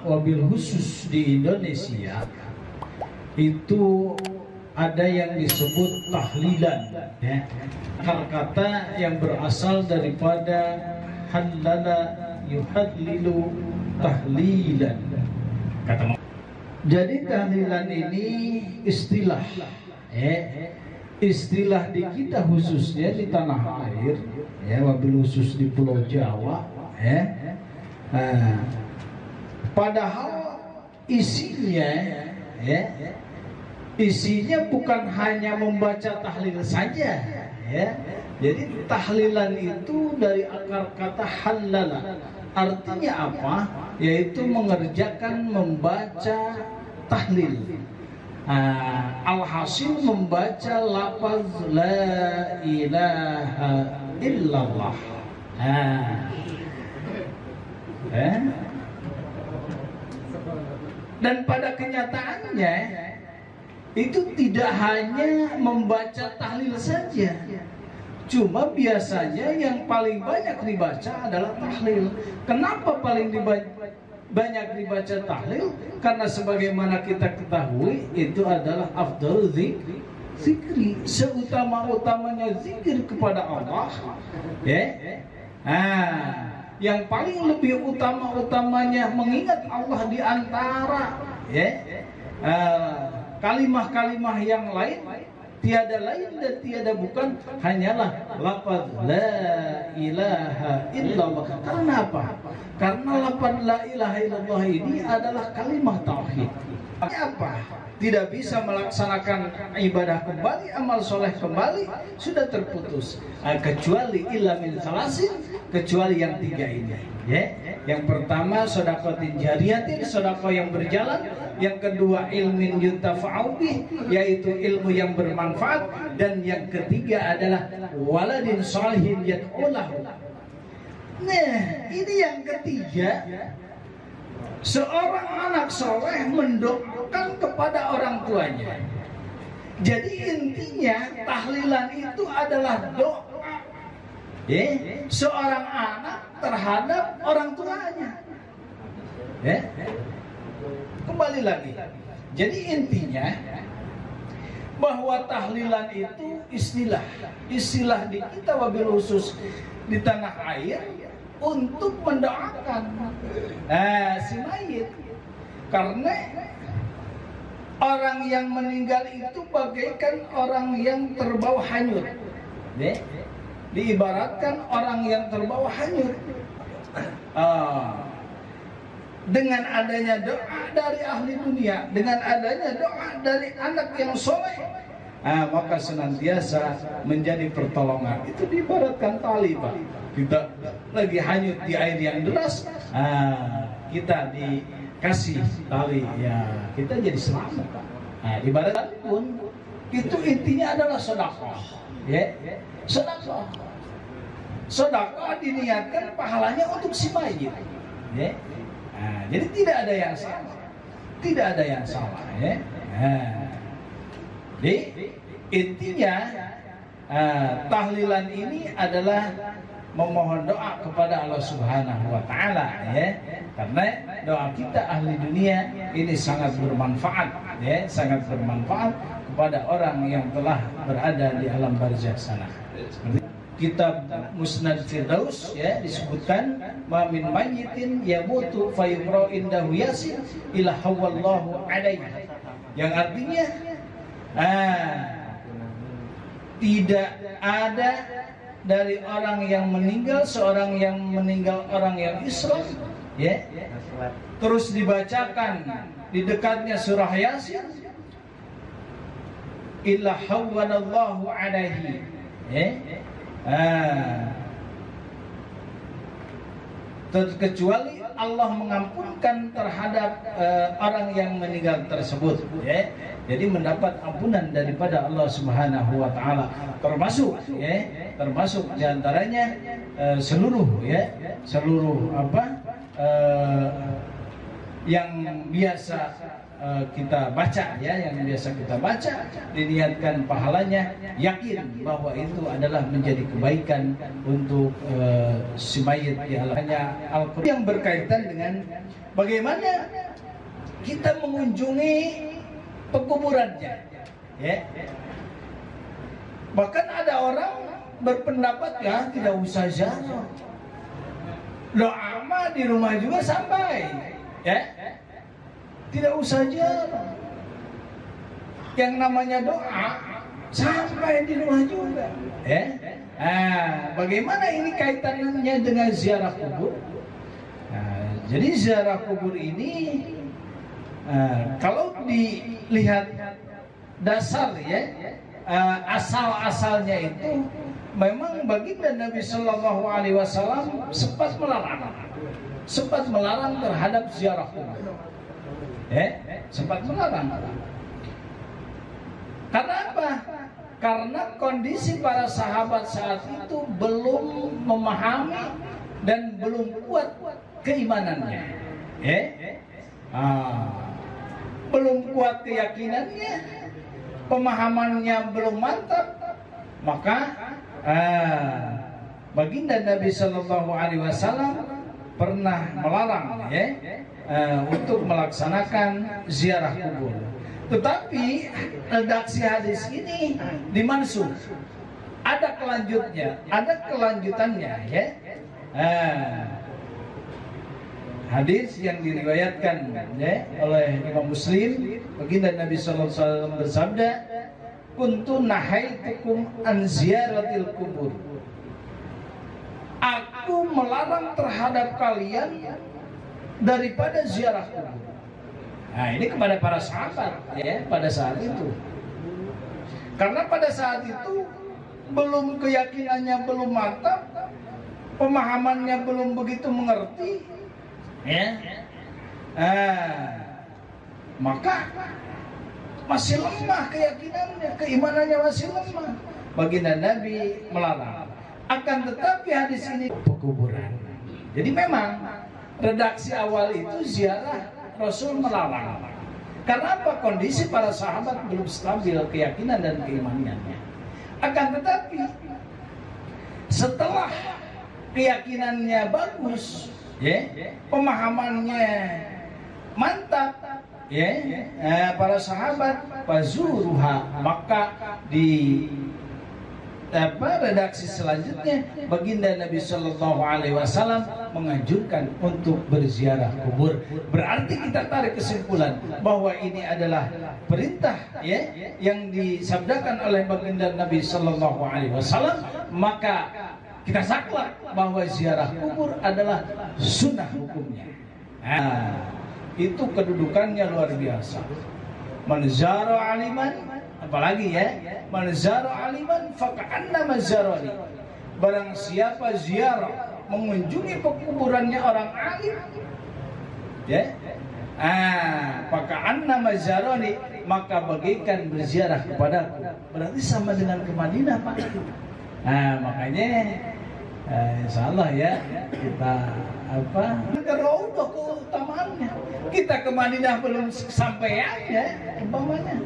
wabil khusus di Indonesia itu ada yang disebut tahlilan, ya. Kata yang berasal daripada halala yuhadlilu tahlilan. Jadi tahlilan ini istilah, istilah di kita khususnya di tanah air, ya, wabil khusus di Pulau Jawa, padahal isinya, isinya bukan hanya membaca tahlil saja, ya. Jadi tahlilan itu dari akar kata halala, artinya apa? Yaitu mengerjakan membaca tahlil. Alhasil membaca lafaz la ilaha illallah. Dan pada kenyataannya itu tidak hanya membaca tahlil saja, cuma biasanya yang paling banyak dibaca adalah tahlil. Kenapa paling banyak dibaca tahlil? Karena sebagaimana kita ketahui itu adalah afdal zikri, seutama-utamanya zikir kepada Allah, yang paling lebih utama-utamanya mengingat Allah di antara kalimah-kalimah yang lain. Tiada lain dan tiada bukan hanyalah lafaz la ilaha illallah. Karena apa? Karena lafaz la ilaha illallah ini adalah kalimat tauhid. Apa? Tidak bisa melaksanakan ibadah kembali, amal soleh kembali, sudah terputus. Kecuali illa min salasin, kecuali yang tiga ini. Yang pertama sedekah jariyatin, sedekah yang berjalan. Yang kedua ilmin yuntafa'u bih, yaitu ilmu yang bermanfaat. Dan yang ketiga adalah waladin shalihin yad'ulahu. Nah, ini yang ketiga. Seorang anak soleh mendoakan kepada orang tuanya. Jadi intinya tahlilan itu adalah doa, seorang anak terhadap orang tuanya. Kembali lagi. Jadi intinya bahwa tahlilan itu istilah di kita wabil khusus di tanah air untuk mendoakan si mayit, karena orang yang meninggal itu bagaikan orang yang terbawa hanyut, diibaratkan orang yang terbawa hanyut. Dengan adanya doa dari ahli dunia, dengan adanya doa dari anak yang soleh, maka senantiasa menjadi pertolongan. Itu diibaratkan tali, Pak. Kita lagi hanyut di air yang deras, kita dikasih tali, ya kita jadi selamat. Ibarat pun itu intinya adalah sedekah, sedekah. Sedekah diniatkan pahalanya untuk si mayit, jadi tidak ada yang salah, tidak ada yang salah, Jadi intinya tahlilan ini adalah memohon doa kepada Allah Subhanahu wa Ta'ala, karena doa kita ahli dunia ini sangat bermanfaat, sangat bermanfaat kepada orang yang telah berada di alam barzakh sana. Seperti kitab Musnad Firdaus, disebutkan ma min mayyitin yamutu fayuqra indahu yasin ila hawallahu alaihi, yang artinya tidak ada dari orang yang meninggal, seorang yang meninggal orang yang Islam, terus dibacakan di dekatnya surah Yasin, illa hawwanallahu alaihi, kecuali Allah mengampunkan terhadap orang yang meninggal tersebut, jadi mendapat ampunan daripada Allah Subhanahu wa Ta'ala, termasuk termasuk diantaranya seluruh yang biasa kita baca, yang biasa kita baca, diniatkan pahalanya, yakin bahwa itu adalah menjadi kebaikan untuk si mayit di alamnya. Al-Quran yang berkaitan dengan bagaimana kita mengunjungi pekuburannya, ya. Bahkan ada orang berpendapat ya tidak usah ziarah, doa mah di rumah juga sampai, ya. Tidak usah ziarah. Yang namanya doa sampai di rumah juga, ya. Bagaimana ini kaitannya dengan ziarah kubur? Jadi ziarah kubur ini kalau dilihat dasar, ya, asal-asalnya itu memang baginda Nabi Shallallahu Alaihi Wasallam sempat melarang terhadap ziarah kubur, sempat melarang. Karena apa? Karena kondisi para sahabat saat itu belum memahami dan belum kuat keimanannya, belum kuat keyakinannya, pemahamannya belum mantap, maka baginda Nabi Shallallahu Alaihi Wasallam pernah melarang, untuk melaksanakan ziarah kubur. Tetapi redaksi hadis ini dimansukh, ada kelanjutannya, ya. Hadis yang diriwayatkan, ya, oleh Imam Muslim, baginda Nabi sallallahu alaihi wasallam bersabda, "Kuntu nahaitukum an ziyaratil kubur." Aku melarang terhadap kalian daripada ziarah kubur. Nah, ini kepada para sahabat, ya, pada saat itu. Karena pada saat itu belum keyakinannya belum mantap, pemahamannya belum begitu mengerti, ya. Maka masih lemah keyakinannya, keimanannya masih lemah. Baginda Nabi melarang. Akan tetapi hadis ini pekuburan. Jadi memang redaksi awal itu ziarah Rasul melarang. Karena apa? Kondisi para sahabat belum stabil keyakinan dan keimanannya. Akan tetapi setelah keyakinannya bagus, ya, pemahamannya mantap, ya, para sahabat fazuruha, maka di redaksi selanjutnya baginda Nabi Shallallahu Alaihi Wasallam menganjurkan untuk berziarah kubur. Berarti kita tarik kesimpulan bahwa ini adalah perintah, ya, yang disabdakan oleh baginda Nabi Shallallahu Alaihi Wasallam. Maka kita saklek bahwa ziarah kubur adalah sunnah hukumnya. Itu kedudukannya luar biasa. Man zara aliman, apalagi, ya, man zara aliman faka'annama zarani. Barang siapa ziarah mengunjungi pekuburannya orang alim, ya, faka'annama zarani, maka bagaikan berziarah kepadaku. Berarti sama dengan ke Madinah, Pak. Makanya insyaallah, ya, kita ke Raudhah keutamaannya. Kita ke Madinah belum sampai, ya, umpamanya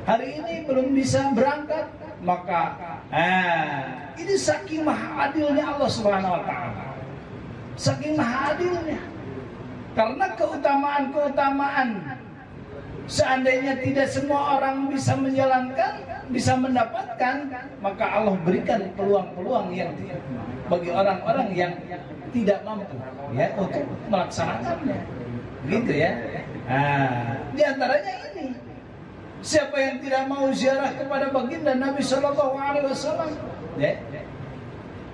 hari ini belum bisa berangkat, maka ini saking maha adilnya Allah Subhanahu wa taala. Saking maha adilnya. Karena keutamaan-keutamaan seandainya tidak semua orang bisa menjalankan, bisa mendapatkan, maka Allah berikan peluang-peluang yang bagi orang-orang yang tidak mampu, ya, untuk melaksanakannya. Gitu, ya. Di antaranya ini, siapa yang tidak mau ziarah kepada baginda Nabi Shallallahu Alaihi Wasallam, ya?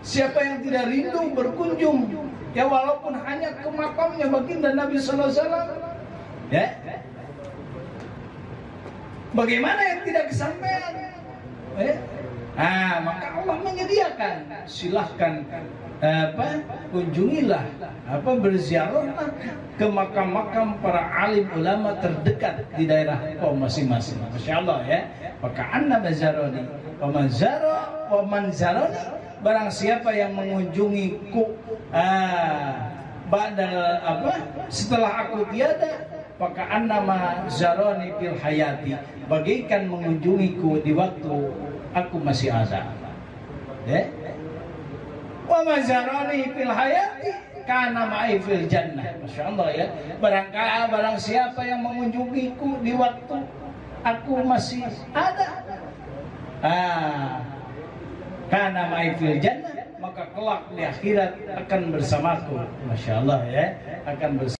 Siapa yang tidak rindu berkunjung, ya, walaupun hanya ke makamnya baginda Nabi Shallallahu Alaihi Wasallam, ya? Bagaimana yang tidak kesampaian, ya? Maka Allah menyediakan, silahkan, kunjungilah, berziarahlah ke makam-makam para alim ulama terdekat di daerah kaum masing-masing. Masya Allah, ya. Maka anna bazaroni, wa manzaroni, barang siapa yang mengunjungiku setelah aku tiada, maka annama zaroni fil hayati, bagaikan mengunjungiku di waktu aku masih ada, ya. Wa mazarani fil hayati kana ma'i fil jannah. Masya Allah ya. Barang siapa yang mengunjungiku di waktu aku masih ada, kana ma'i fil jannah, maka kelak di akhirat akan bersamaku. Masya Allah ya, akan bersama.